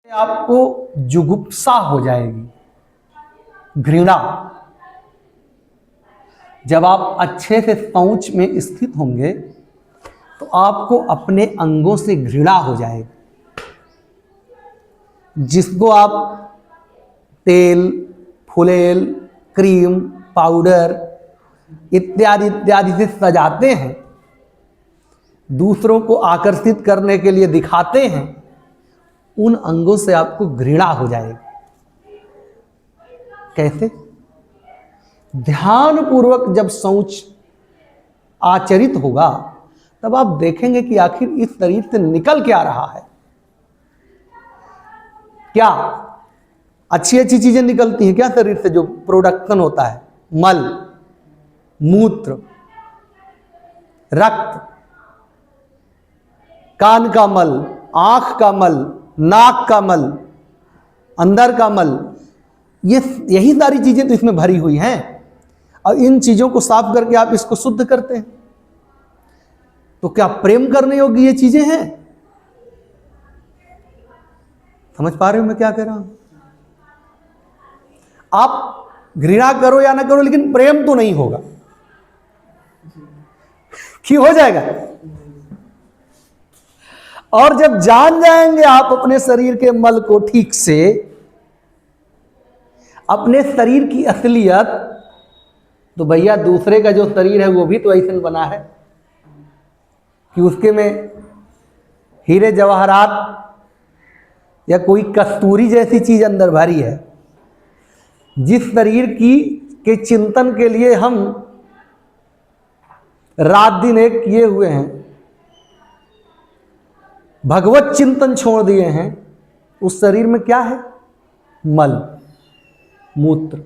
आपको जुगुप्सा हो जाएगी, घृणा। जब आप अच्छे से शौच में स्थित होंगे तो आपको अपने अंगों से घृणा हो जाएगी। जिसको आप तेल, फुलेल, क्रीम, पाउडर इत्यादि इत्यादि से सजाते हैं, दूसरों को आकर्षित करने के लिए दिखाते हैं, उन अंगों से आपको घृणा हो जाएगी। कैसे? ध्यान पूर्वक जब शौच आचरित होगा तब आप देखेंगे कि आखिर इस शरीर से निकल क्या रहा है। क्या अच्छी अच्छी चीजें निकलती हैं क्या शरीर से? जो प्रोडक्शन होता है, मल, मूत्र, रक्त, कान का मल, आंख का मल, नाक का मल, अंदर का मल, यही सारी चीजें तो इसमें भरी हुई हैं। और इन चीजों को साफ करके आप इसको शुद्ध करते हैं, तो क्या प्रेम करने योग्य ये चीजें हैं? समझ पा रहे हो मैं क्या कह रहा हूं? आप घृणा करो या ना करो, लेकिन प्रेम तो नहीं होगा। क्यों हो जाएगा? और जब जान जाएंगे आप अपने शरीर के मल को ठीक से, अपने शरीर की असलियत, तो भैया दूसरे का जो शरीर है वो भी तो ऐसा बना है कि उसके में हीरे जवाहरात या कोई कस्तूरी जैसी चीज अंदर भरी है। जिस शरीर की के चिंतन के लिए हम रात दिन एक किए हुए हैं, भगवत चिंतन छोड़ दिए हैं, उस शरीर में क्या है? मल, मूत्र,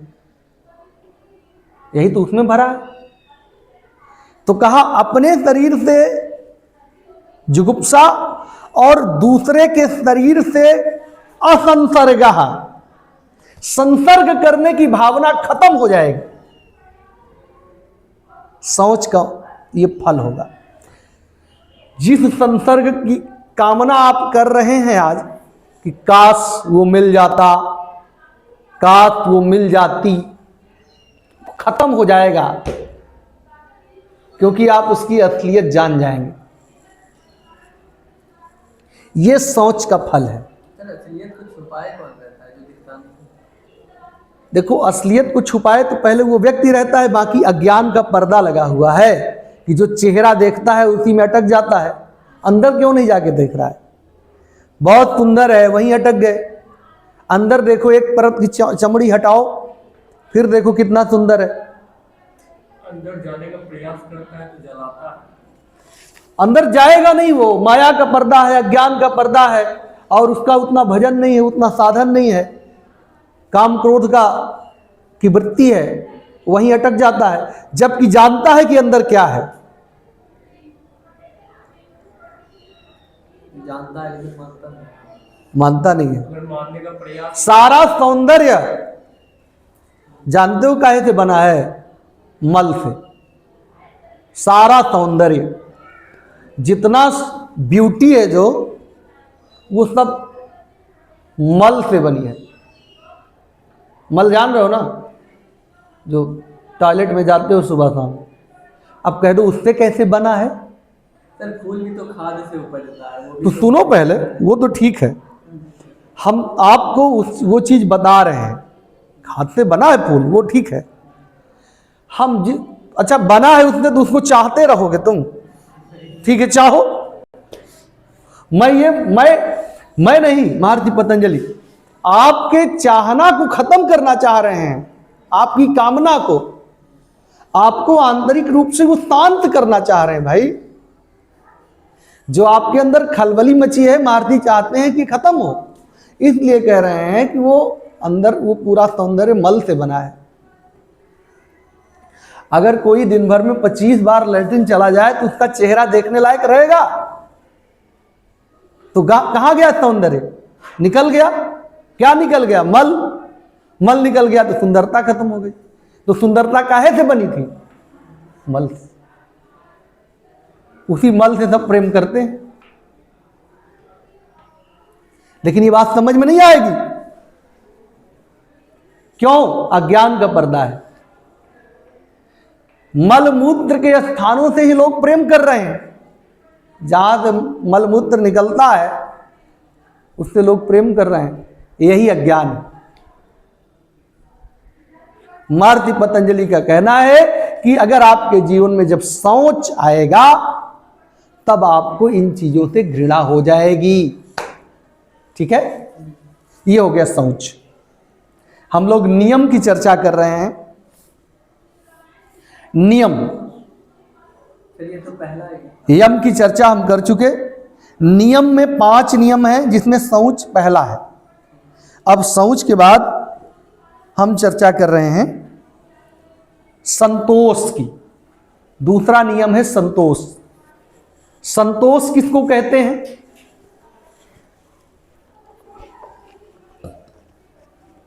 यही तो उसमें भरा है। तो कहा अपने शरीर से जुगुप्सा और दूसरे के शरीर से असंसर्ग, संसर्ग करने की भावना खत्म हो जाएगी। शौच का ये फल होगा। जिस संसर्ग की कामना आप कर रहे हैं आज कि काश वो मिल जाता, काश वो मिल जाती, खत्म हो जाएगा, क्योंकि आप उसकी असलियत जान जाएंगे। ये शौच का फल है। असलियत को छुपाए कौन रहता है जो दिखता नहीं? देखो, असलियत को छुपाए तो पहले वो व्यक्ति रहता है, बाकी अज्ञान का पर्दा लगा हुआ है कि जो चेहरा देखता है उसी में अटक जाता है। अंदर क्यों नहीं जाके देख रहा है? बहुत सुंदर है, वहीं अटक गए। अंदर देखो, एक परत की चमड़ी हटाओ, फिर देखो कितना सुंदर है। अंदर जाने का प्रयास करता है तो जलाता है। अंदर जाएगा नहीं, वो माया का पर्दा है, अज्ञान का पर्दा है, और उसका उतना भजन नहीं है, उतना साधन नहीं है, काम क्रोध का की वृत्ति है, वहीं अटक जाता है। जबकि जानता है कि अंदर क्या है, जानता है लेकिन मानता नहीं है। अगर मानने का प्रयास, सारा सौंदर्य जानते हो काहे से बना है? मल से। सारा सौंदर्य, जितना ब्यूटी है जो, वो सब मल से बनी है। मल जान रहे हो ना, जो टॉयलेट में जाते हो सुबह शाम। अब कह दो उससे कैसे बना है? सर फूल भी तो खाद से उपजता है, वो भी तो सुनो पहले, वो तो ठीक है, हम आपको वो चीज बता रहे हैं। खाद से बना है फूल, वो ठीक है। अच्छा बना है उसने, तो उसको चाहते रहोगे तुम, ठीक है, चाहो। मैं नहीं, महर्षि पतंजलि आपके चाहना को खत्म करना चाह रहे हैं, आपकी कामना को, आपको आंतरिक रूप से वो शांत करना चाह रहे हैं। भाई, जो आपके अंदर खलबली मची है, महर्षि चाहते हैं कि खत्म हो। इसलिए कह रहे हैं कि वो अंदर वो पूरा सौंदर्य मल से बना है। अगर कोई दिन भर में 25 बार लैट्रिन चला जाए तो उसका चेहरा देखने लायक रहेगा? तो कहां गया सौंदर्य? निकल गया। क्या निकल गया? मल निकल गया, तो सुंदरता खत्म हो गई। तो सुंदरता काहे से बनी थी? मल से। उसी मल से सब प्रेम करते हैं। लेकिन ये बात समझ में नहीं आएगी। क्यों? अज्ञान का पर्दा है। मलमूत्र के स्थानों से ही लोग प्रेम कर रहे हैं। जहां से मलमूत्र निकलता है उससे लोग प्रेम कर रहे हैं। यही अज्ञान है। महर्षि पतंजलि का कहना है कि अगर आपके जीवन में जब शौच आएगा तब आपको इन चीजों से घृणा हो जाएगी। ठीक है, ये हो गया शौच। हम लोग नियम की चर्चा कर रहे हैं। नियम, चलिए तो पहला है। यम की चर्चा हम कर चुके। नियम में 5 नियम हैं जिसमें शौच पहला है। अब शौच के बाद हम चर्चा कर रहे हैं संतोष की। दूसरा नियम है संतोष। संतोष किसको कहते हैं?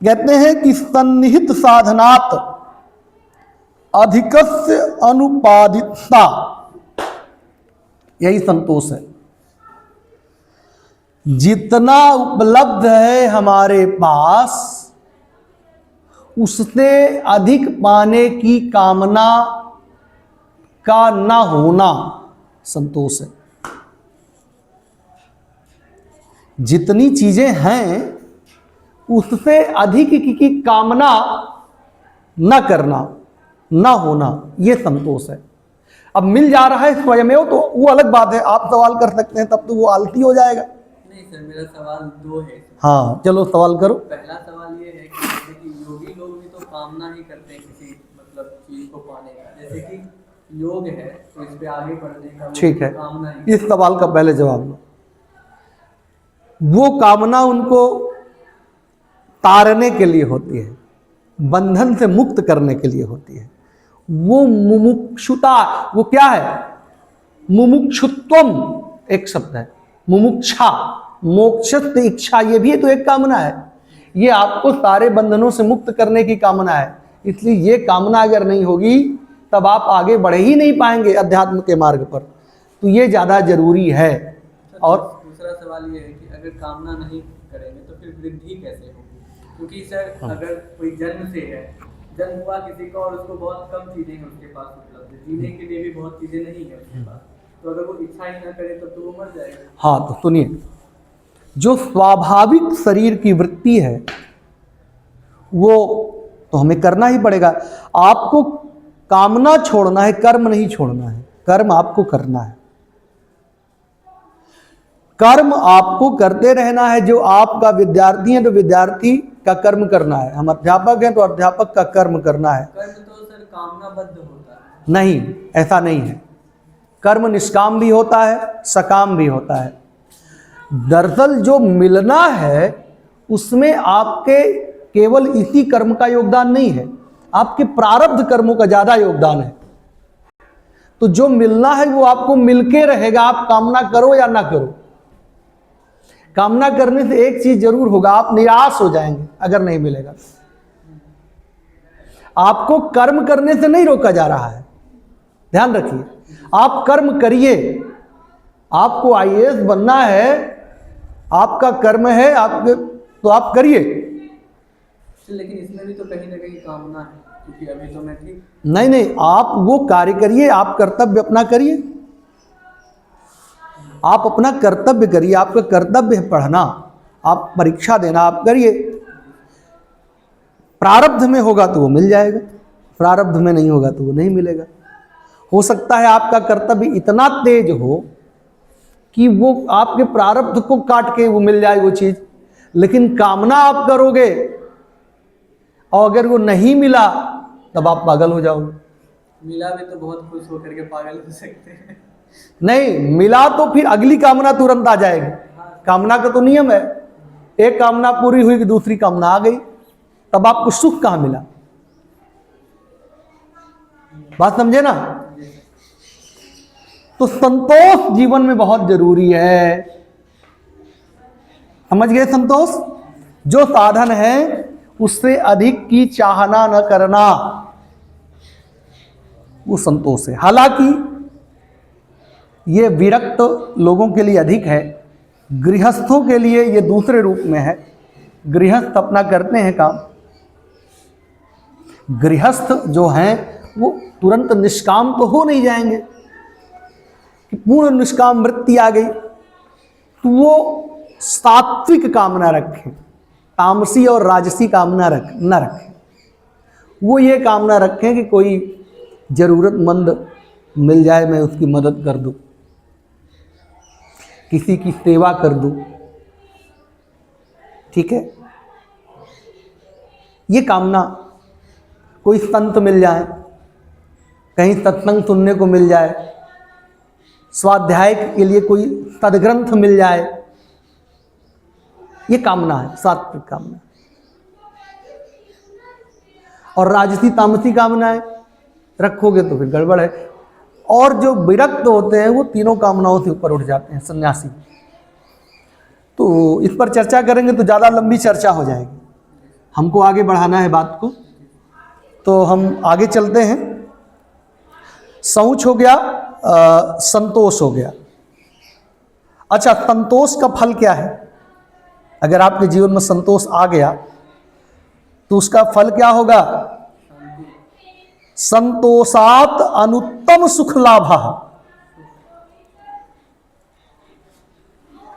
कहते हैं कि सन्निहित साधनात् अधिकस्य अनुपादितता, यही संतोष है। जितना उपलब्ध है हमारे पास उससे अधिक पाने की कामना का ना होना संतोष है। जितनी चीजें हैं उससे अधिक की कामना न करना, ना होना, यह संतोष है। अब मिल जा रहा है स्वयमेव तो वो अलग बात है, आप सवाल कर सकते हैं, तब तो वो आलती हो जाएगा। नहीं सर, मेरा सवाल 2 है। हाँ चलो सवाल करो। पहला सवाल ये है कि जैसे कि योगी लोग भी तो कामना ही करते हैं किसी मतलब चीज को पाने का। जैसे कि योग है तो इस पे आगे बढ़ने का ठीक है, कामना ही। इस सवाल का पहले जवाब लो। वो कामना उनको तारने के लिए होती है, बंधन से मुक्त करने के लिए होती है। वो मुमुक्षुता, वो क्या है? मुमुक्षुत्वम एक शब्द है। मुमुक्षा, मोक्षस्थ इच्छा, ये भी तो एक कामना है। ये आपको सारे बंधनों से मुक्त करने की कामना है। इसलिए ये कामना अगर नहीं होगी तब आप आगे बढ़ ही नहीं पाएंगे अध्यात्म के मार्ग पर। तो ये ज्यादा जरूरी है। और दूसरा सवाल ये है कि अगर कामना नहीं करेंगे तो फिर वृद्धि कैसे होगी? क्योंकि सर अगर कोई जन्म से है, जन्म हुआ किसी को और उसको बहुत कम चीजें हैं उसके पास उपलब्ध है, जीने के लिए भी बहुत चीजें नहीं है उसके पास, तो अगर वो इच्छा ही ना करे तब तो वो मर जाएगा। हाँ, तो सुनिए, जो स्वाभाविक शरीर की वृत्ति है वो तो हमें करना ही पड़ेगा। आपको कामना छोड़ना है, कर्म नहीं छोड़ना है। कर्म आपको करना है, कर्म आपको करते रहना है। जो आपका विद्यार्थी है तो विद्यार्थी का कर्म करना है। हम अध्यापक हैं तो अध्यापक का कर्म करना है। कर्म तो सर कामनाबद्ध होता है। नहीं, ऐसा नहीं है। कर्म निष्काम भी होता है, सकाम भी होता है। दरअसल जो मिलना है उसमें आपके केवल इसी कर्म का योगदान नहीं है, आपके प्रारब्ध कर्मों का ज्यादा योगदान है। तो जो मिलना है वो आपको मिलके रहेगा, आप कामना करो या ना करो। कामना करने से एक चीज जरूर होगा, आप निराश हो जाएंगे अगर नहीं मिलेगा। आपको कर्म करने से नहीं रोका जा रहा है, ध्यान रखिए। आप कर्म करिए। आपको आईएएस बनना है, आपका कर्म है, आपके तो आप करिए। लेकिन इसमें भी तो कहीं ना कहीं कामना है, क्योंकि अभी तो मैं ठीक। नहीं, आप वो कार्य करिए, आप कर्तव्य अपना करिए। आप अपना कर्तव्य करिए। आपका कर्तव्य है पढ़ना, आप परीक्षा देना, आप करिए। प्रारब्ध में होगा तो वो मिल जाएगा, प्रारब्ध में नहीं होगा तो वो नहीं मिलेगा। हो सकता है आपका कर्तव्य इतना तेज हो कि वो आपके प्रारब्ध को काट के वो मिल जाए वो चीज, लेकिन कामना आप करोगे और अगर वो नहीं मिला तब आप पागल हो जाओगे। मिला भी तो बहुत खुश होकर के पागल हो सकते हैं। नहीं मिला तो फिर अगली कामना तुरंत आ जाएगी। कामना का तो नियम है, एक कामना पूरी हुई कि दूसरी कामना आ गई, तब आपको सुख कहां मिला? बात समझे ना? तो संतोष जीवन में बहुत जरूरी है। समझ गए? संतोष जो साधन है उससे अधिक की चाहना न करना, वो संतोष है। हालांकि ये विरक्त लोगों के लिए अधिक है, गृहस्थों के लिए ये दूसरे रूप में है। गृहस्थ अपना करते हैं काम। गृहस्थ जो हैं वो तुरंत निष्काम तो हो नहीं जाएंगे कि पूर्ण निष्काम वृत्ति आ गई, तो वो सात्विक कामना रखें, तामसी और राजसी कामना न रखें। वो ये कामना रखें कि कोई ज़रूरतमंद मिल जाए, मैं उसकी मदद कर दूं, किसी की सेवा कर दूं। ठीक है, ये कामना, कोई संत मिल जाए, कहीं सत्संग सुनने को मिल जाए, स्वाध्याय के लिए कोई सदग्रंथ मिल जाए, ये कामना है, सात्विक कामना। और राजसी तामसी कामनाएं रखोगे तो फिर गड़बड़ है। और जो विरक्त होते हैं वो तीनों कामनाओं से ऊपर उठ जाते हैं, सन्यासी। तो इस पर चर्चा करेंगे तो ज़्यादा लंबी चर्चा हो जाएगी, हमको आगे बढ़ाना है बात को। तो हम आगे चलते हैं। शौच हो गया, संतोष हो गया। अच्छा, संतोष का फल क्या है? अगर आपके जीवन में संतोष आ गया तो उसका फल क्या होगा? संतोषात अनुत्तम सुख लाभः।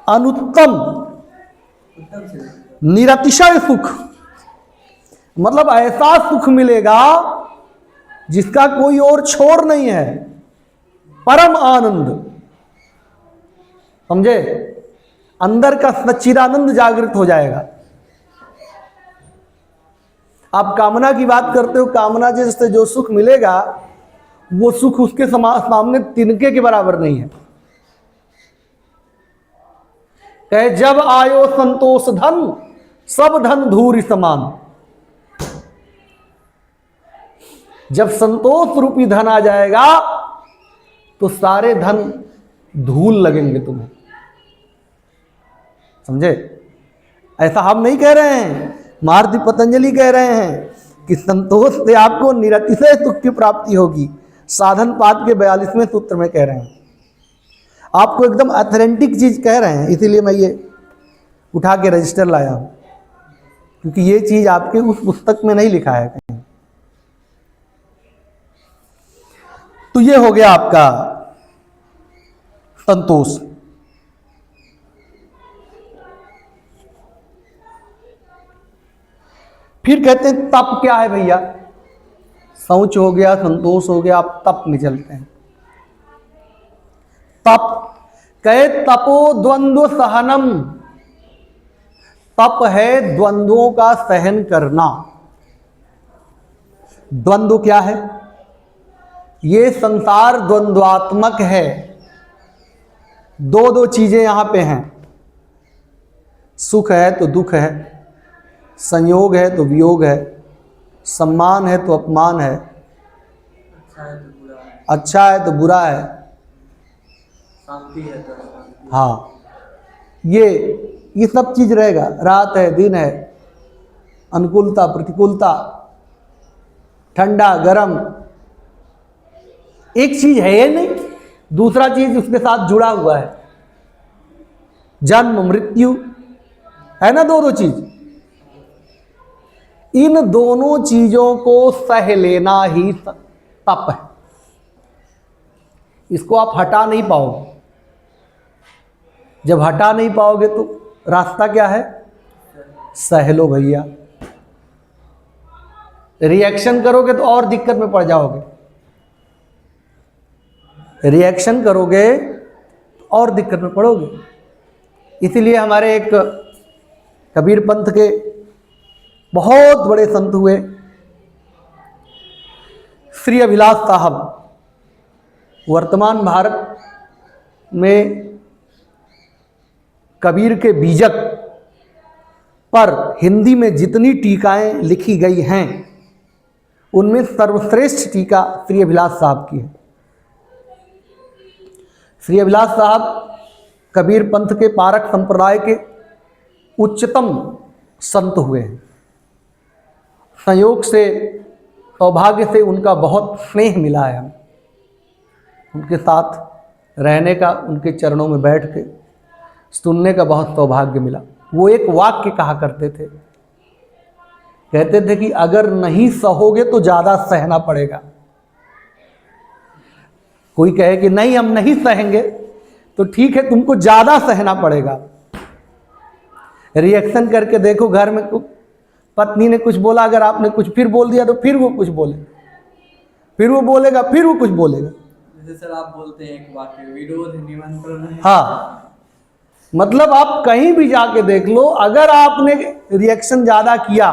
अनुत्तम, निरतिशय सुख, मतलब ऐसा सुख मिलेगा जिसका कोई और छोर नहीं है, परम आनंद। समझे? अंदर का सच्चिदानंद जागृत हो जाएगा। आप कामना की बात करते हो, कामना जैसे जो सुख मिलेगा वो सुख उसके सामने तिनके के बराबर नहीं है। कहे जब आयो संतोष धन, सब धन धूरि समान। जब संतोष रूपी धन आ जाएगा तो सारे धन धूल लगेंगे तुम्हें। समझे? ऐसा हम नहीं कह रहे हैं, महर्षि पतंजलि कह रहे हैं कि संतोष से आपको निरतिशय सुख की प्राप्ति होगी। साधन पाद के 42वें सूत्र में कह रहे हैं। आपको एकदम ऑथेंटिक चीज कह रहे हैं, इसीलिए मैं ये उठा के रजिस्टर लाया हूं, क्योंकि ये चीज आपके उस पुस्तक में नहीं लिखा है कहीं। तो ये हो गया आपका संतोष। फिर कहते हैं तप क्या है भैया? शौच हो गया, संतोष हो गया, आप तप में चलते हैं। तप कहे तपो द्वंद्व सहनम। तप है द्वंद्वों का सहन करना। द्वंद्व क्या है? ये संसार द्वंद्वात्मक है। दो चीजें यहां पे हैं, सुख है तो दुख है, संयोग है तो वियोग है, सम्मान है तो अपमान है, अच्छा है तो बुरा है, शांति है तो अशांति। हाँ, ये सब चीज रहेगा। रात है दिन है, अनुकूलता प्रतिकूलता, ठंडा गरम, एक चीज है ये नहीं, दूसरा चीज उसके साथ जुड़ा हुआ है। जन्म मृत्यु है ना, दो चीज। इन दोनों चीजों को सह लेना ही तप है। इसको आप हटा नहीं पाओगे। जब हटा नहीं पाओगे तो रास्ता क्या है? सह लो भैया। रिएक्शन करोगे तो और दिक्कत में पड़ जाओगे। रिएक्शन करोगे तो और दिक्कत में पड़ोगे। इसीलिए हमारे एक कबीर पंथ के बहुत बड़े संत हुए श्री अभिलाष साहब, वर्तमान भारत में कबीर के बीजक पर हिंदी में जितनी टीकाएं लिखी गई हैं उनमें सर्वश्रेष्ठ टीका श्री अभिलाष साहब की है। श्री अभिलाष साहब कबीर पंथ के पारक संप्रदाय के उच्चतम संत हुए हैं। संयोग से, सौभाग्य से उनका बहुत स्नेह मिला है हमें। उनके साथ रहने का, उनके चरणों में बैठ के सुनने का बहुत सौभाग्य मिला। वो एक वाक्य कहा करते थे, कहते थे कि अगर नहीं सहोगे तो ज़्यादा सहना पड़ेगा। कोई कहे कि नहीं हम नहीं सहेंगे, तो ठीक है तुमको ज़्यादा सहना पड़ेगा। रिएक्शन करके देखो, घर में पत्नी ने कुछ बोला, अगर आपने कुछ फिर बोल दिया तो फिर वो कुछ बोले, फिर वो बोलेगा, फिर वो कुछ बोलेगा। जैसे सर आप बोलते हैं एक वाक्य, विरोध निमंत्रण है। हाँ, मतलब आप कहीं भी जाके देख लो, अगर आपने रिएक्शन ज़्यादा किया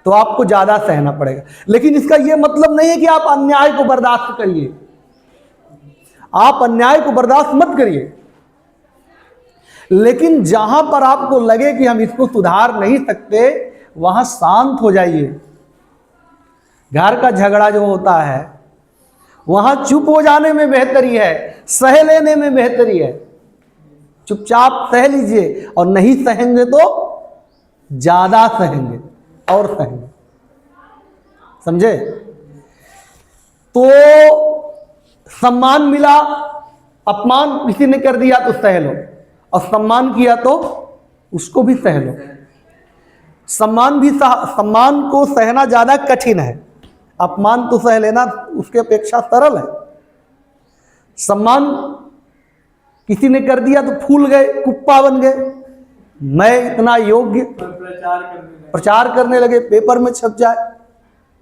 तो आपको ज़्यादा सहना पड़ेगा। लेकिन इसका यह मतलब नहीं है कि आप अन्याय को बर्दाश्त करिए, आप अन्याय को बर्दाश्त मत करिए, लेकिन जहां पर आपको लगे कि हम इसको सुधार नहीं सकते, वहां शांत हो जाइए। घर का झगड़ा जो होता है वहां चुप हो जाने में बेहतरी है, सह लेने में बेहतरी है। चुपचाप सह लीजिए, और नहीं सहेंगे तो ज्यादा सहेंगे और सहेंगे, समझे? तो सम्मान मिला, अपमान किसी ने कर दिया तो सह लो, और सम्मान किया तो उसको भी सह लो। सम्मान को सहना ज्यादा कठिन है, अपमान तो सह लेना उसके अपेक्षा सरल है। सम्मान किसी ने कर दिया तो फूल गए, कुप्पा बन गए, मैं इतना योग्य, प्रचार करने लगे, पेपर में छप जाए,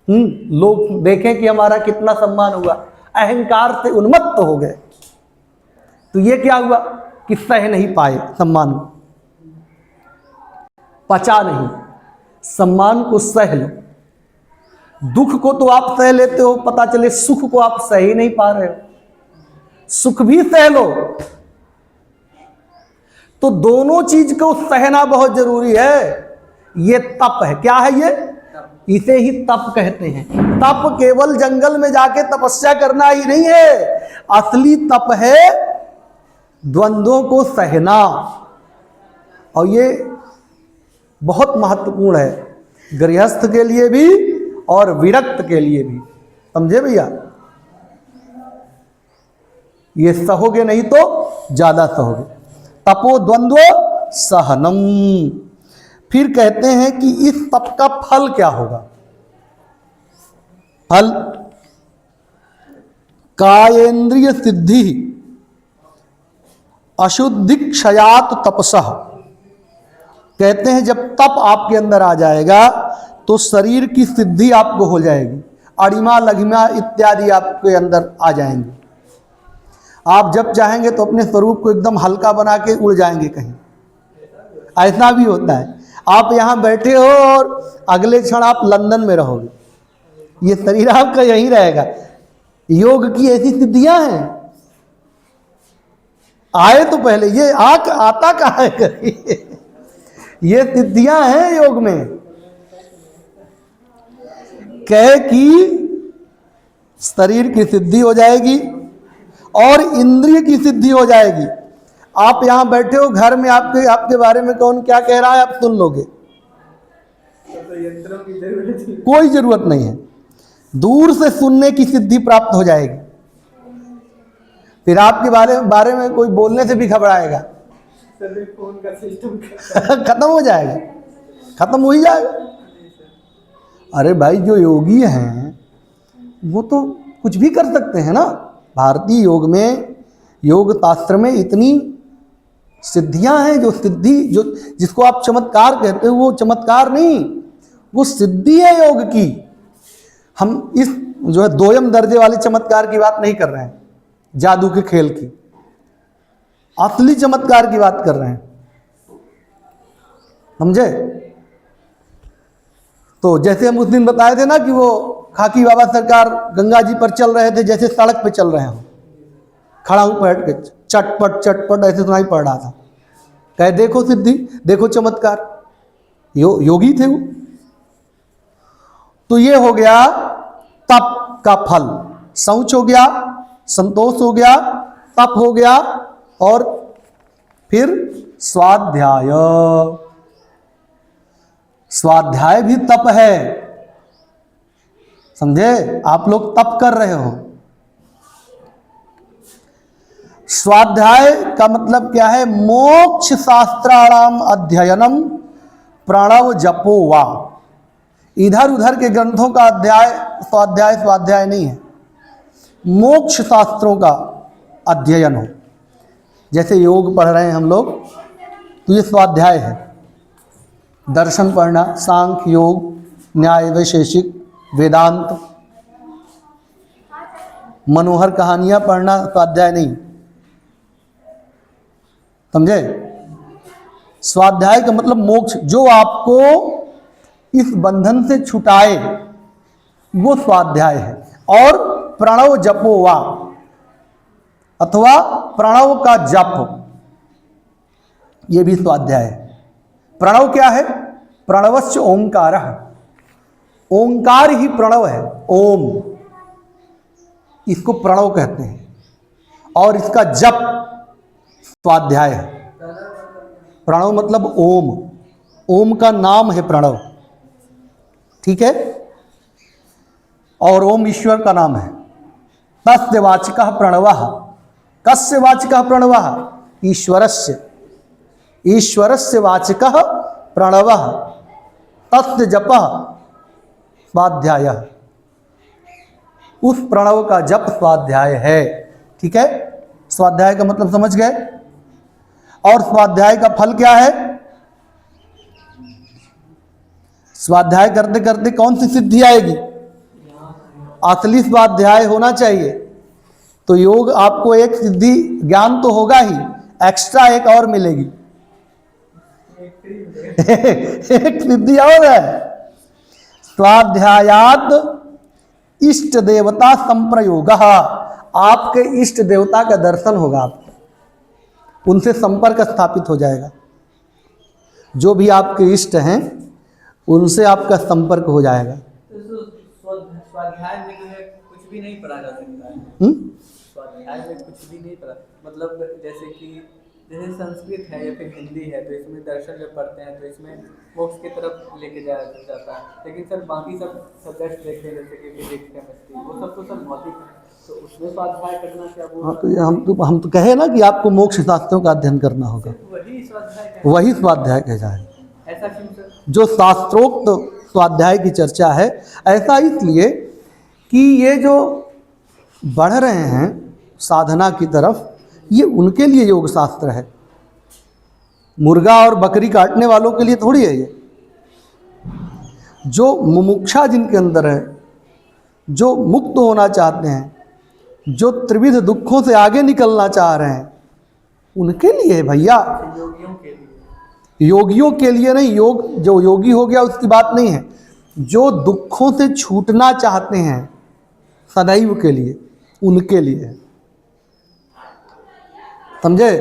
लोग देखें कि हमारा कितना सम्मान हुआ, अहंकार से उन्मत्त हो गए। तो ये क्या हुआ कि सह नहीं पाए सम्मान को, पचा नहीं। सम्मान को सह लो, दुख को तो आप सह लेते हो, पता चले सुख को आप सह ही नहीं पा रहे हो, सुख भी सह लो। तो दोनों चीज को सहना बहुत जरूरी है। ये तप है, क्या है ये? इसे ही तप कहते हैं। तप केवल जंगल में जाके तपस्या करना ही नहीं है, असली तप है द्वंद्वों को सहना, और ये बहुत महत्वपूर्ण है, गृहस्थ के लिए भी और विरक्त के लिए भी, समझे भैया? ये सहोगे नहीं तो ज्यादा सहोगे। तपो द्वंद्व सहनम। फिर कहते हैं कि इस तप का फल क्या होगा? फल कायेंद्रिय सिद्धि अशुद्धि क्षयात तपसः। कहते हैं जब तप आपके अंदर आ जाएगा तो शरीर की सिद्धि आपको हो जाएगी, अणिमा लघिमा इत्यादि आपके अंदर आ जाएंगे। आप जब चाहेंगे तो अपने स्वरूप को एकदम हल्का बना के उड़ जाएंगे कहीं, ऐसा भी होता है। आप यहाँ बैठे हो और अगले क्षण आप लंदन में रहोगे, ये शरीर आपका यहीं रहेगा। योग की ऐसी सिद्धियां हैं। आए तो पहले ये आता कहाँ है करिए, ये सिद्धियां हैं योग में। कहे कि शरीर की सिद्धि हो जाएगी और इंद्रिय की सिद्धि हो जाएगी। आप यहां बैठे हो, घर में आपके बारे में कौन क्या कह रहा है आप सुन लोगे, कोई जरूरत नहीं है, दूर से सुनने की सिद्धि प्राप्त हो जाएगी। फिर आपके बारे में कोई बोलने से भी घबराएगा, फोन का सिस्टम खत्म हो जाएगा, खत्म हो ही जाएगा। अरे भाई जो योगी हैं वो तो कुछ भी कर सकते हैं ना। भारतीय योग में, योग शास्त्र में इतनी सिद्धियां हैं, जो जिसको आप चमत्कार कहते हो, वो चमत्कार नहीं, वो सिद्धि है योग की। हम इस जो है दोयम दर्जे वाले चमत्कार की बात नहीं कर रहे हैं, जादू के खेल की, असली चमत्कार की बात कर रहे हैं, समझे? तो जैसे हम उस दिन बताए थे ना कि वो खाकी बाबा सरकार गंगा जी पर चल रहे थे, जैसे सड़क पे चल रहे हो, खड़ा हूं बैठ के, चटपट चटपट ऐसे सुनाई पड़ रहा था। कहे देखो सिद्धि, देखो चमत्कार, योगी थे वो। तो ये हो गया तप का फल, शौच हो गया, संतोष हो गया, तप हो गया, और फिर स्वाध्याय। स्वाध्याय भी तप है, समझे? आप लोग तप कर रहे हो। स्वाध्याय का मतलब क्या है? मोक्ष शास्त्राणाम अध्ययनम प्रणव जपो वा। इधर उधर के ग्रंथों का अध्याय स्वाध्याय नहीं है, मोक्ष शास्त्रों का अध्ययन हो। जैसे योग पढ़ रहे हैं हम लोग, तो ये स्वाध्याय है। दर्शन पढ़ना, सांख्य, योग, न्याय, वैशेषिक, वेदांत, मनोहर कहानियां पढ़ना स्वाध्याय नहीं, समझे? स्वाध्याय का मतलब मोक्ष, जो आपको इस बंधन से छुटाए, वो स्वाध्याय है। और प्रणव जपो वा अथवा प्रणव का जप, ये भी स्वाध्याय है। प्रणव क्या है? प्रणवस्य ओंकारः, ओंकार ही प्रणव है, ओम, इसको प्रणव कहते हैं। और इसका जप स्वाध्याय है। प्रणव मतलब ओम, ओम का नाम है प्रणव, ठीक है? और ओम ईश्वर का नाम है। तस्य वाचकः प्रणवः, कस्य वाचकः प्रणवः? ईश्वरस्य, ईश्वरस्य वाचकः प्रणवः, तस्य जपः स्वाध्यायः। उस प्रणव का जप स्वाध्याय है, ठीक है? स्वाध्याय का मतलब समझ गए? और स्वाध्याय का फल क्या है? स्वाध्याय करते करते कौन सी सिद्धि आएगी? असली स्वाध्याय होना चाहिए। तो योग आपको एक सिद्धि, ज्ञान तो होगा ही, एक्स्ट्रा एक और मिलेगी। एक सिद्धि और है, स्वाध्यायात इष्ट देवता संप्रयोग। आपके इष्ट देवता का दर्शन होगा, आपको उनसे संपर्क स्थापित हो जाएगा। जो भी आपके इष्ट हैं उनसे आपका संपर्क हो जाएगा। तो स्वाध्याय में जो है कुछ भी नहीं पढ़ा जा सकता है। स्वाध्याय में कुछ भी नहीं पढ़ा, मतलब जैसे संस्कृत है या फिर हिंदी है, तो इसमें दर्शन जब पढ़ते हैं तो इसमें मोक्ष की तरफ लेके जाया जाता है। लेकिन सर बाकी सब सब्जेक्ट देखते हैं, जैसे कि फिजिक्स, केमिस्ट्री, वो सब तो सर भौतिक है, तो उसमें स्वाध्याय करना क्या? वो हाँ, तो हम तो कहे ना कि आपको मोक्ष शास्त्रों का अध्ययन करना होगा, वही स्वाध्याय, वही स्वाध्याय कह जाए। ऐसा क्यों सर? जो शास्त्रोक्त स्वाध्याय की चर्चा है, ऐसा इसलिए कि ये जो बढ़ रहे हैं साधना की तरफ, ये उनके लिए योग शास्त्र है। मुर्गा और बकरी काटने वालों के लिए थोड़ी है ये। जो मुमुक्षा जिनके अंदर है, जो मुक्त होना चाहते हैं, जो त्रिविध दुखों से आगे निकलना चाह रहे हैं, उनके लिए है भैया। योगियों के लिए, योगियों के लिए नहीं। योग जो योगी हो गया उसकी बात नहीं है, जो दुखों से छूटना चाहते हैं सदैव के लिए, उनके लिए, समझे?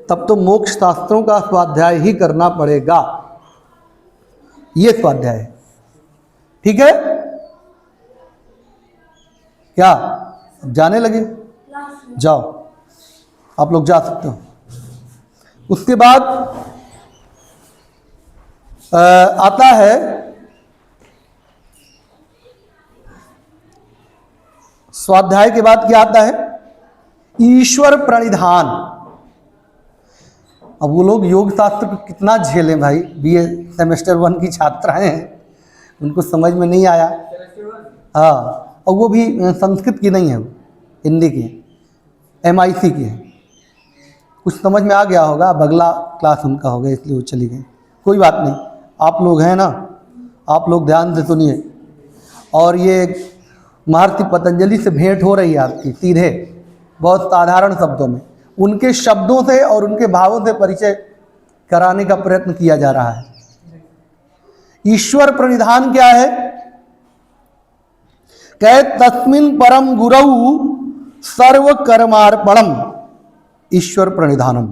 तब तो मोक्ष शास्त्रों का स्वाध्याय ही करना पड़ेगा। ये स्वाध्याय है, ठीक है? क्या जाने लगे? जाओ, आप लोग जा सकते हो। उसके बाद आता है स्वाध्याय के बाद क्या आता है? ईश्वर प्रणिधान। अब वो लोग योग शास्त्र को कितना झेलें भाई, बीए सेमेस्टर 1 की छात्राएं हैं, उनको समझ में नहीं आया। हाँ, और वो भी संस्कृत की नहीं है, वो हिंदी की है, MIC की है। कुछ समझ में आ गया होगा, अब अगला क्लास उनका हो गया इसलिए वो चली गई। कोई बात नहीं, आप लोग हैं ना, आप लोग ध्यान से सुनिए। और ये महर्षि पतंजलि से भेंट हो रही है आपकी सीधे, बहुत साधारण शब्दों में, उनके शब्दों से और उनके भावों से परिचय कराने का प्रयत्न किया जा रहा है। ईश्वर प्रणिधान क्या है? कहे तस्मिन् परम गुरौ सर्व कर्मार्पणम ईश्वर प्रणिधानम।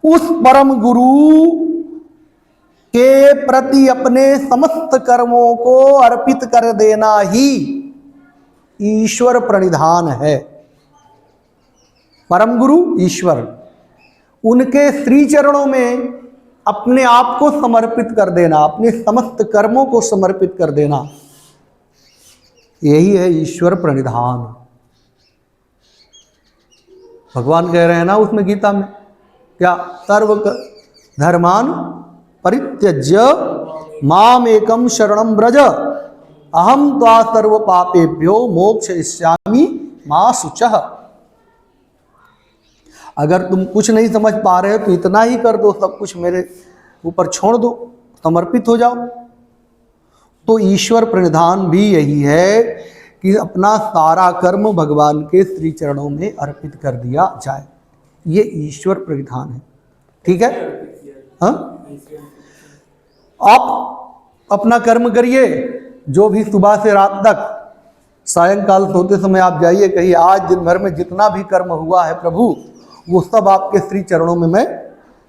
उस परम गुरु के प्रति अपने समस्त कर्मों को अर्पित कर देना ही ईश्वर प्रणिधान है। परम गुरु ईश्वर, उनके श्री चरणों में अपने आप को समर्पित कर देना, अपने समस्त कर्मों को समर्पित कर देना, यही है ईश्वर प्रणिधान। भगवान कह रहे हैं ना उसमें गीता में, क्या सर्व धर्मान परित्यज्य माम एकम शरणम व्रज अहम त्वा सर्व पापेभ्यो मोक्षयिष्यामि मा शुचः। अगर तुम कुछ नहीं समझ पा रहे हो तो इतना ही कर दो, सब कुछ मेरे ऊपर छोड़ दो, समर्पित हो जाओ। तो ईश्वर प्रणिधान भी यही है कि अपना सारा कर्म भगवान के श्री चरणों में अर्पित कर दिया जाए, ये ईश्वर प्रणिधान है। ठीक है, हाँ, आप अपना कर्म करिए, जो भी सुबह से रात तक, सायंकाल सोते समय आप जाइए कहिए आज दिन भर में जितना भी कर्म हुआ है प्रभु वो सब आपके श्री चरणों में मैं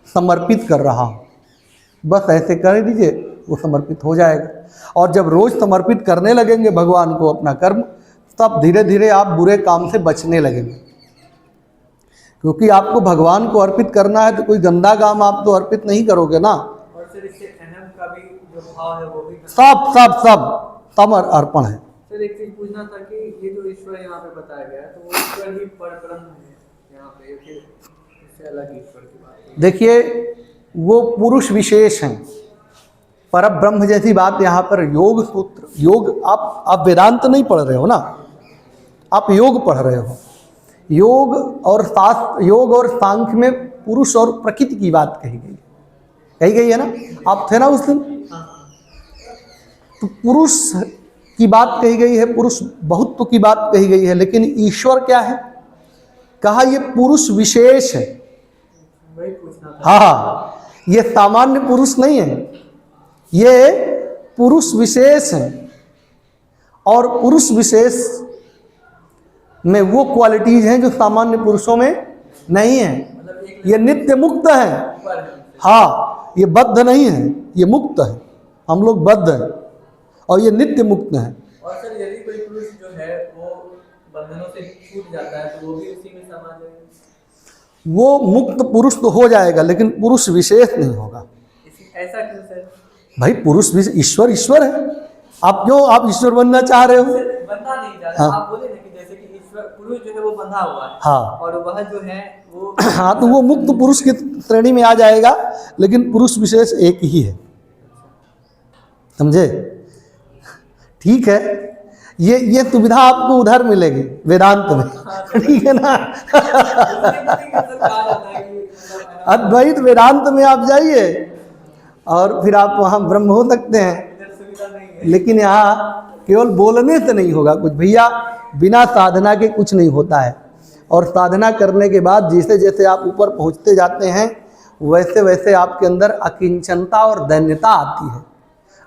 समर्पित कर रहा हूँ। बस ऐसे कर दीजिए, वो समर्पित हो जाएगा। और जब रोज समर्पित करने लगेंगे भगवान को अपना कर्म, तब धीरे धीरे आप बुरे काम से बचने लगेंगे, क्योंकि आपको भगवान को अर्पित करना है तो कोई गंदा काम आप तो अर्पित नहीं करोगे ना। और सर इससे अहम का भी जो भाव है वो भी सब अर्पण है। सर एक चीज पूछना था कि ये जो ईश्वर यहाँ पे बताया गया है तो वो ईश्वर ही परब्रह्म है यहाँ पे, फिर इससे अलग ईश्वर की बात है? देखिए वो पुरुष विशेष हैं, परब्रह्म जैसी बात यहाँ पर योग सूत्र, योग आप वेदांत नहीं पढ़ रहे हो ना, आप योग पढ़ रहे हो। योग और शास्त्र, योग और सांख्य में पुरुष और प्रकृति की बात कही गई है ना, आप थे ना उस दिन। तो पुरुष की बात कही गई है, पुरुष बहुत्व की बात कही गई है, लेकिन ईश्वर क्या है, कहा ये पुरुष विशेष है। वही पूछना था। हाँ, ये सामान्य पुरुष नहीं है, ये पुरुष विशेष है। और पुरुष विशेष में वो क्वालिटीज हैं जो सामान्य पुरुषों में नहीं है। ये नित्य मुक्त है। हाँ, ये बद्ध नहीं है, ये मुक्त है। हम लोग बद्ध हैं और ये नित्य मुक्त है। और सर यदि कोई पुरुष जो है वो बंधनों से छूट जाता है तो वो भी उसी में समा जाएगा? वो मुक्त पुरुष तो हो जाएगा, लेकिन पुरुष विशेष नहीं होगा। ऐसा क्यों सर? भाई पुरुष ईश्वर ईश्वर है। आप क्यों आप ईश्वर बनना चाह रहे हो? बनना नहीं चाह रहे। आप बोले ना कि जैसे कि ईश्वर पुरुष जो है वो बंधा हुआ है, हाँ, और वह जो है वो हाँ, तो वो मुक्त पुरुष की श्रेणी में आ जाएगा, लेकिन पुरुष विशेष एक ही है, समझे? ठीक है, ये सुविधा आपको उधर मिलेगी वेदांत में, ठीक है ना। अद्वैत वेदांत में आप जाइए और फिर आप वहाँ ब्रह्म हो सकते हैं, लेकिन यहाँ केवल बोलने से नहीं होगा कुछ भैया, बिना साधना के कुछ नहीं होता है। और साधना करने के बाद जैसे जैसे आप ऊपर पहुँचते जाते हैं वैसे वैसे आपके अंदर अकिंचनता और दैन्यता आती है,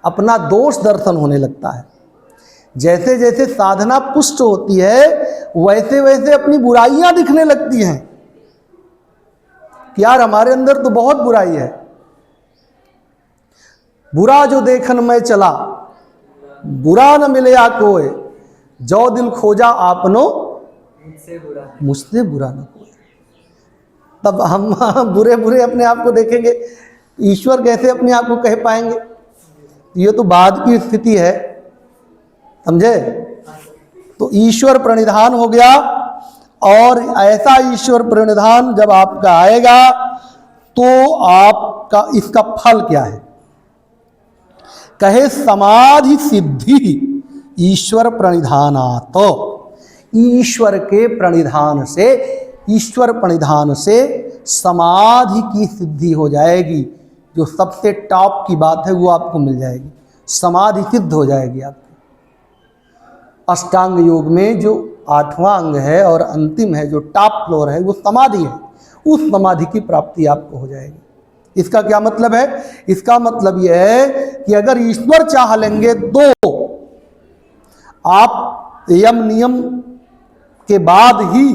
अपना दोष दर्शन होने लगता है। जैसे जैसे साधना पुष्ट होती है वैसे वैसे अपनी बुराइयां दिखने लगती हैं कि यार हमारे अंदर तो बहुत बुराई है। बुरा जो देखन में चला, बुरा न मिले या कोई, जो दिल खोजा आपनो मुझसे बुरा न कोई। तब हम बुरे बुरे अपने आप को देखेंगे, ईश्वर कैसे अपने आप को कह पाएंगे? ये तो बाद की स्थिति है, समझे? तो ईश्वर प्रणिधान हो गया, और ऐसा ईश्वर प्रणिधान जब आपका आएगा तो आपका इसका फल क्या है? कहे समाधि सिद्धि ईश्वर प्रणिधानात। तो ईश्वर के प्रणिधान से, ईश्वर प्रणिधान से समाधि की सिद्धि हो जाएगी। जो सबसे टॉप की बात है वो आपको मिल जाएगी, समाधि सिद्ध हो जाएगी आपकी। अष्टांग योग में जो 8वां अंग है और अंतिम है, जो टॉप फ्लोर है, वो समाधि है। उस समाधि की प्राप्ति आपको हो जाएगी। इसका क्या मतलब है? इसका मतलब यह है कि अगर ईश्वर चाह लेंगे तो आप यम नियम के बाद ही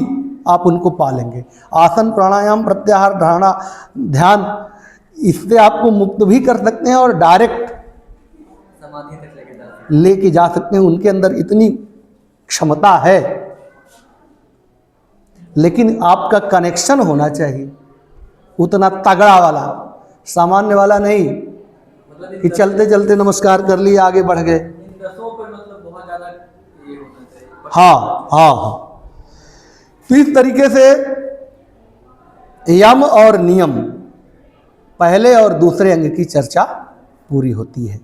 आप उनको पालेंगे। आसन, प्राणायाम, प्रत्याहार, धारणा, ध्यान, इससे आपको मुक्त भी कर सकते हैं और डायरेक्ट समाधि तक लेके जा सकते हैं। उनके अंदर इतनी क्षमता है, लेकिन आपका कनेक्शन होना चाहिए उतना तगड़ा वाला, सामान्य वाला नहीं कि चलते चलते नमस्कार कर लिए आगे बढ़ गए। बहुत ज्यादा ये होना चाहिए। हाँ। तो इस तरीके से यम और नियम, पहले और दूसरे अंग की चर्चा पूरी होती है।